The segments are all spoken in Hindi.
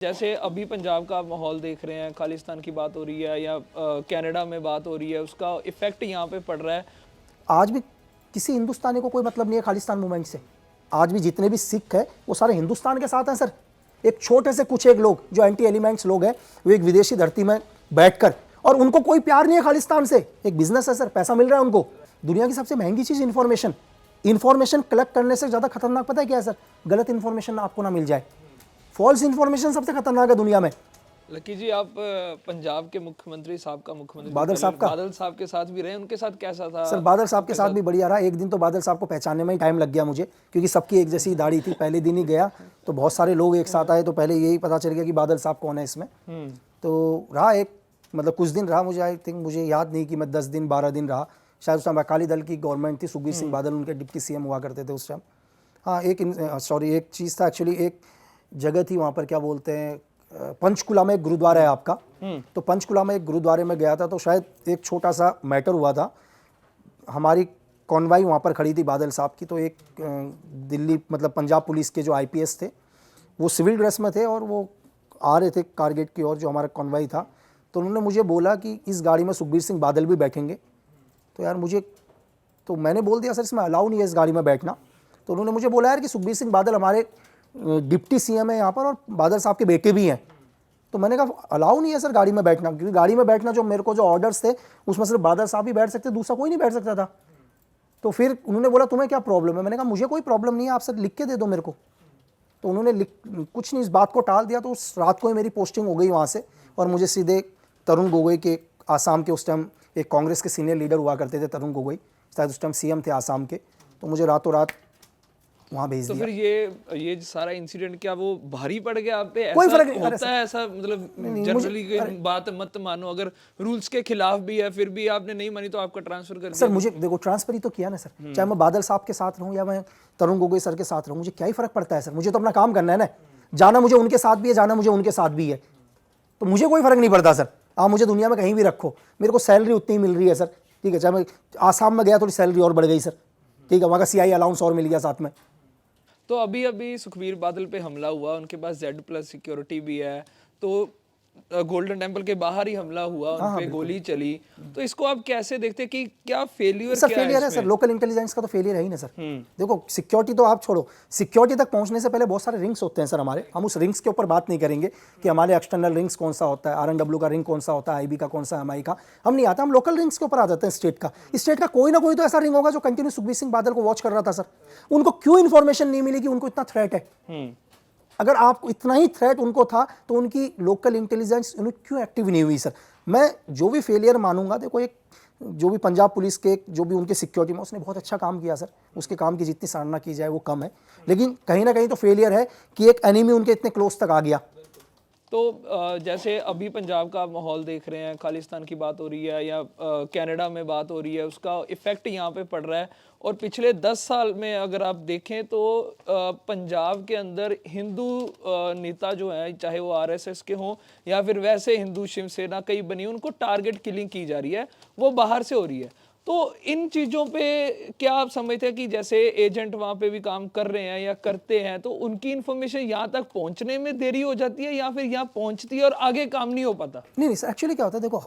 जैसे अभी पंजाब का आप माहौल देख रहे हैं, खालिस्तान की बात हो रही है या कनाडा में बात हो रही है, उसका इफेक्ट यहाँ पे पड़ रहा है। आज भी किसी हिंदुस्तानी को कोई मतलब नहीं है खालिस्तान मूवमेंट से। आज भी जितने भी सिख हैं वो सारे हिंदुस्तान के साथ हैं सर। एक छोटे से कुछ एक लोग जो एंटी एलिमेंट्स लोग हैं वो एक विदेशी धरती में बैठकर, और उनको कोई प्यार नहीं है खालिस्तान से। एक बिजनेस है सर, पैसा मिल रहा है उनको। दुनिया की सबसे महंगी चीज इंफॉर्मेशन। इंफॉर्मेशन कलेक्ट करने से ज्यादा खतरनाक पता है क्या है सर? गलत इंफॉर्मेशन आपको ना मिल जाए। फॉल्स इंफॉर्मेशन सबसे खतरनाक है दुनिया में। लकी जी, आप पंजाब के मुख्यमंत्री साहब का मुख्यमंत्री बादल साहब के साथ भी रहे, उनके साथ कैसा था? सर बादल साहब के साथ भी बढ़िया रहा। एक दिन तो बादल साहब को पहचानने में ही टाइम लग गया मुझे, क्योंकि सबकी एक जैसी दाढ़ी थी। पहले दिन ही गया तो बहुत सारे लोग एक साथ आए, तो पहले यही पता चल गया कि बादल साहब कौन है इसमें। तो रहा एक, मतलब कुछ दिन रहा। मुझे आई थिंक, मुझे याद नहीं कि मैं 10 दिन 12 दिन रहा। शायद उस टाइम अकाली दल की गवर्नमेंट थी, सुखबीर सिंह बादल उनके डिप्टी सीएम हुआ करते थे उस टाइम। हाँ, एक चीज़ था एक्चुअली। एक जगह थी वहाँ पर, क्या बोलते हैं, पंचकुला में एक गुरुद्वारा है आपका। तो पंचकुला में एक गुरुद्वारे में गया था, तो शायद एक छोटा सा मैटर हुआ था। हमारी कॉन्वाई वहाँ पर खड़ी थी बादल साहब की। तो एक दिल्ली, मतलब पंजाब पुलिस के जो आईपीएस थे, वो सिविल ड्रेस में थे और वो आ रहे थे कारगेट की ओर, जो हमारा कॉन्वाई था। तो उन्होंने मुझे बोला कि इस गाड़ी में सुखबीर सिंह बादल भी बैठेंगे। तो यार तो मैंने बोल दिया सर इसमें अलाउ नहीं है इस गाड़ी में बैठना। तो उन्होंने मुझे बोला यार कि सुखबीर सिंह बादल हमारे डिप्टी सीएम है यहाँ पर और बादल साहब के बेटे भी हैं। तो मैंने कहा अलाउ नहीं है सर गाड़ी में बैठना, क्योंकि गाड़ी में बैठना जो मेरे को जो ऑर्डर्स थे उसमें सिर्फ बादल साहब ही बैठ सकते, दूसरा कोई नहीं बैठ सकता था। तो फिर उन्होंने बोला तुम्हें क्या प्रॉब्लम है? मैंने कहा मुझे कोई प्रॉब्लम नहीं है, आप सर लिख के दे दो मेरे को। तो उन्होंने कुछ नहीं, इस बात को टाल दिया। तो उस रात को ही मेरी पोस्टिंग हो गई वहाँ से, और मुझे सीधे तरुण गोगोई के, आसाम के उस टाइम एक कांग्रेस के सीनियर लीडर हुआ करते थे तरुण गोगोई, शायद उस टाइम सीएम थे आसाम के। तो मुझे रातों रात वहाँ भेज दिया। तो फिर ये सारा इंसिडेंट क्या वो भारी पड़ गया आप पे? कोई ऐसा फर्क नहीं होता है? ऐसा मतलब जनरली बात मत मानो, अगर रूल्स के खिलाफ भी है फिर भी आपने नहीं मानी तो आपका ट्रांसफर कर दिया। सर मुझे देखो, ट्रांसफर ही तो किया ना सर। चाहे मैं बादल साहब के साथ रहूं या मैं तरुण गोगोई सर के साथ रहूं, मुझे क्या ही फर्क पड़ता है सर? मुझे तो अपना काम करना है ना। जाना मुझे उनके साथ भी है, जाना मुझे उनके साथ भी है। तो मुझे कोई फर्क नहीं पड़ता सर। आप मुझे दुनिया में कहीं भी रखो, मेरे को सैलरी उतनी ही मिल रही है सर। ठीक है, चाहे मैं आसाम में गया थोड़ी सैलरी और बढ़ गई सर। ठीक है, वहाँ का सीआई अलाउंस और मिल गया साथ में। तो अभी सुखबीर बादल पे हमला हुआ, उनके पास Z+ सिक्योरिटी भी है, तो गोल्डन टेम्पल के बाहर ही हमला हुआ, उन पे गोली चली। तो इसको आप कैसे देखते हैं कि क्या फेलियर सर? फेलियर है सर, लोकल इंटेलिजेंस का तो फेलियर है ही ना सर। देखो, सिक्योरिटी तो आप छोड़ो, सिक्योरिटी तक पहुंचने से पहले बहुत सारे रिंग्स होते हैं सर हमारे। हम उस रिंग्स के ऊपर बात नहीं करेंगे कि हमारे एक्सटर्नल रिंग्स कौन सा होता है, RNW का रिंग कौन सा होता है, IB का कौन सा, MI का। हम नहीं आता, हम लोकल रिंग्स के ऊपर आ जाते हैं। स्टेट का कोई ना कोई तो ऐसा रिंग होगा जो कंटिन्यू सुखबीर सिंह बादल को वॉच कर रहा था सर। उनको क्यों इन्फॉर्मेशन नहीं मिली कि उनको इतना थ्रेट है? अगर आप इतना ही थ्रेट उनको था तो उनकी लोकल इंटेलिजेंस क्यों एक्टिव नहीं हुई सर? मैं जो भी फेलियर मानूंगा, देखो, एक जो भी पंजाब पुलिस के जो भी उनके सिक्योरिटी में, उसने बहुत अच्छा काम किया सर। उसके काम की जितनी सराहना की जाए वो कम है, लेकिन कहीं ना कहीं तो फेलियर है कि एक एनिमी उनके इतने क्लोज तक आ गया। तो जैसे अभी पंजाब का माहौल देख रहे हैं, खालिस्तान की बात हो रही है या कनाडा में बात हो रही है, उसका इफेक्ट यहाँ पे पड़ रहा है। और पिछले 10 साल में अगर आप देखें तो पंजाब के अंदर हिंदू नेता जो हैं, चाहे वो RSS के हों या फिर वैसे हिंदू शिवसेना कई बनी, उनको टारगेट किलिंग की जा रही है, वो बाहर से हो रही है। तो इन चीज़ों पे क्या आप समझते हैं कि जैसे एजेंट वहाँ पे भी काम कर रहे हैं या करते हैं, तो उनकी इन्फॉर्मेशन यहाँ तक पहुँचने में देरी हो जाती है या फिर यहाँ पहुँचती है और आगे काम नहीं हो पाता? नहीं सर, एक्चुअली क्या होता है, देखो,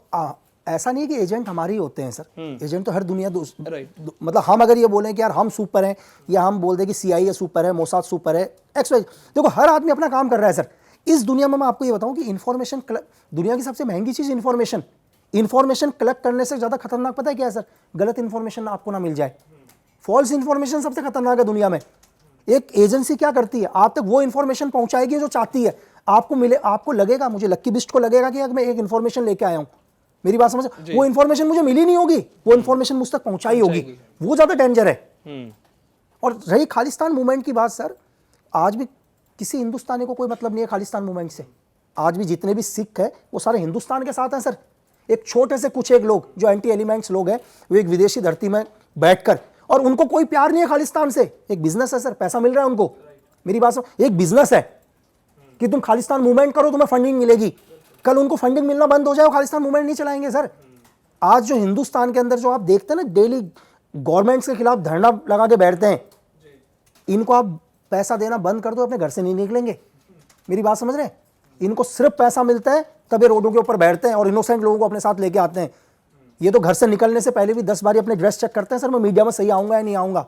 ऐसा नहीं है कि एजेंट हमारे ही होते हैं सर। एजेंट तो हर दुनिया मतलब हम अगर ये बोलें कि यार हम सुपर हैं, या हम बोल दें कि CIA सुपर है, मोसाद सुपर है, XY, देखो हर आदमी अपना काम कर रहा है सर। इस दुनिया में मैं आपको ये बताऊं कि इन्फॉर्मेशन, दुनिया की सबसे महंगी चीज इंफॉर्मेशन कलेक्ट करने से ज्यादा खतरनाक पता है क्या है सर? गलत इंफॉर्मेशन आपको ना मिल जाए। फॉल्स इंफॉर्मेशन सबसे खतरनाक है दुनिया में। एक एजेंसी क्या करती है, आप तक वो इंफॉर्मेशन पहुंचाएगी जो चाहती है आपको मिले। आपको लगेगा, मुझे लक्की बिस्ट को लगेगा कि मैं एक इंफॉर्मेशन लेके आया हूं, मेरी बात समझ, वो इंफॉर्मेशन मुझे मिली नहीं होगी, वो इंफॉर्मेशन मुझ तक पहुंचाई होगी, वो ज्यादा डेंजर है। और रही खालिस्तान मूवमेंट की बात सर, आज भी किसी हिंदुस्तानी को कोई मतलब नहीं है खालिस्तान मूवमेंट से। आज भी जितने भी सिख हैं वो सारे हिंदुस्तान के साथ हैं सर। एक छोटे से कुछ एक लोग जो एंटी एलिमेंट्स लोग हैं वो एक विदेशी धरती में बैठकर, और उनको कोई प्यार नहीं है खालिस्तान से। एक बिजनेस है सर, पैसा मिल रहा है उनको, मेरी बात समझ, एक बिजनेस है कि तुम खालिस्तान मूवमेंट करो, तुम्हें फंडिंग मिलेगी। कल उनको फंडिंग मिलना बंद हो जाए, खालिस्तान मूवमेंट नहीं चलाएंगे सर। आज जो हिंदुस्तान के अंदर जो आप देखते हैं ना, डेली गवर्नमेंट्स के खिलाफ धरना लगा के बैठते हैं, इनको आप पैसा देना बंद कर दो, अपने घर से नहीं निकलेंगे। मेरी बात समझ रहे हैं? इनको सिर्फ पैसा मिलता है तब ये रोडों के ऊपर बैठते हैं और इनोसेंट लोगों को अपने साथ लेके आते हैं। ये तो घर से निकलने से पहले भी 10 बार अपने ड्रेस चेक करते हैं, सर मैं मीडिया में सही आऊंगा या नहीं आऊंगा।